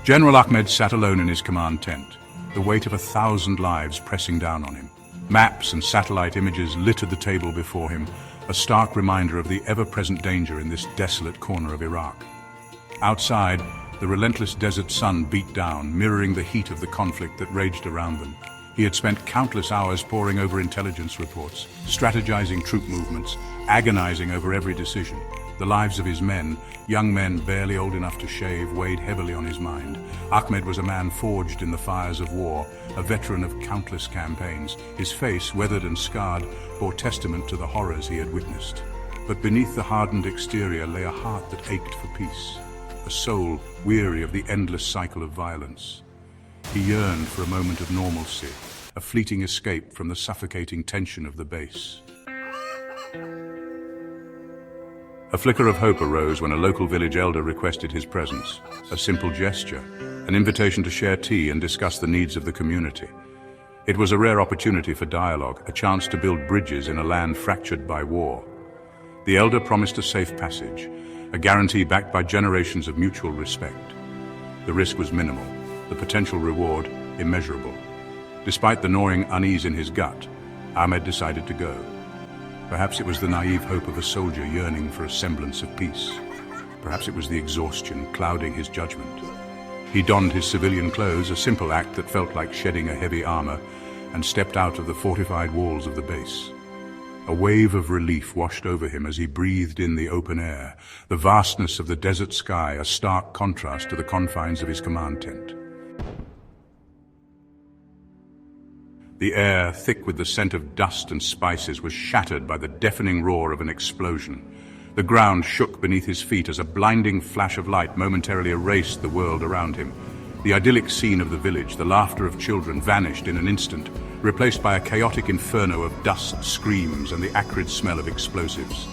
General Ahmed sat alone in his command tent, the weight of 1,000 lives pressing down on him. Maps and satellite images littered the table before him, a stark reminder of the ever-present danger in this desolate corner of Iraq. Outside, the relentless desert sun beat down, mirroring the heat of the conflict that raged around them. He had spent countless hours poring over intelligence reports, strategizing troop movements, agonizing over every decision. The lives of his men, young men barely old enough to shave, weighed heavily on his mind. Ahmed was a man forged in the fires of war, a veteran of countless campaigns. His face, weathered and scarred, bore testament to the horrors he had witnessed. But beneath the hardened exterior lay a heart that ached for peace, a soul weary of the endless cycle of violence. He yearned for a moment of normalcy, a fleeting escape from the suffocating tension of the base. A flicker of hope arose when a local village elder requested his presence. A simple gesture, an invitation to share tea and discuss the needs of the community. It was a rare opportunity for dialogue, a chance to build bridges in a land fractured by war. The elder promised a safe passage, a guarantee backed by generations of mutual respect. The risk was minimal, the potential reward immeasurable. Despite the gnawing unease in his gut, Ahmed decided to go. Perhaps it was the naive hope of a soldier yearning for a semblance of peace. Perhaps it was the exhaustion clouding his judgment. He donned his civilian clothes, a simple act that felt like shedding a heavy armor, and stepped out of the fortified walls of the base. A wave of relief washed over him as he breathed in the open air, the vastness of the desert sky, a stark contrast to the confines of his command tent. The air, thick with the scent of dust and spices, was shattered by the deafening roar of an explosion. The ground shook beneath his feet as a blinding flash of light momentarily erased the world around him. The idyllic scene of the village, the laughter of children, vanished in an instant, replaced by a chaotic inferno of dust, screams, and the acrid smell of explosives.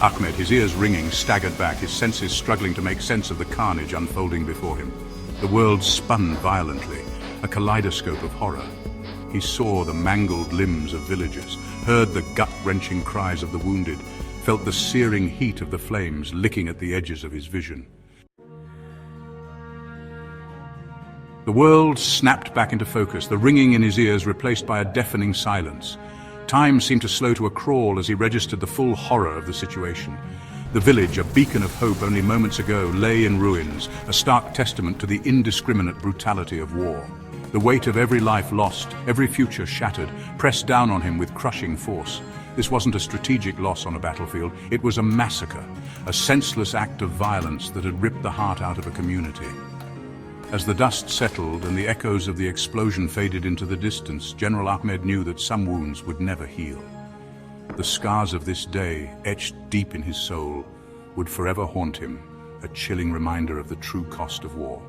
Ahmed, his ears ringing, staggered back, his senses struggling to make sense of the carnage unfolding before him. The world spun violently, a kaleidoscope of horror. He saw the mangled limbs of villagers, heard the gut-wrenching cries of the wounded, felt the searing heat of the flames licking at the edges of his vision. The world snapped back into focus, the ringing in his ears replaced by a deafening silence. Time seemed to slow to a crawl as he registered the full horror of the situation. The village, a beacon of hope only moments ago, lay in ruins, a stark testament to the indiscriminate brutality of war. The weight of every life lost, every future shattered, pressed down on him with crushing force. This wasn't a strategic loss on a battlefield, it was a massacre, a senseless act of violence that had ripped the heart out of a community. As the dust settled and the echoes of the explosion faded into the distance, General Ahmed knew that some wounds would never heal. The scars of this day, etched deep in his soul, would forever haunt him, a chilling reminder of the true cost of war.